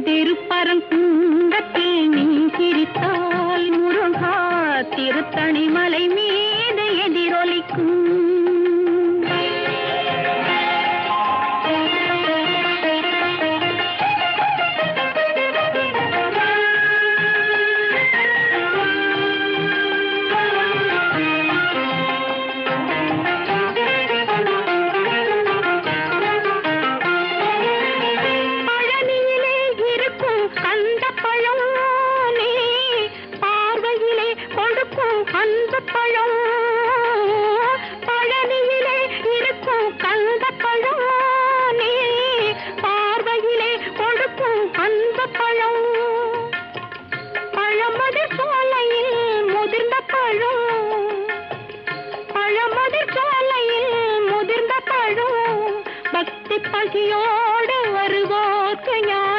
திருப்பரங்குன்றத்தில் நீ சிரித்தால் முருகா திருத்தணி மலை மீது எதிரொலிக்கும். பழனியிலே இருக்கும் கந்த பழம் நீ பார்வையிலே கொடுக்கும் அந்த பழம்.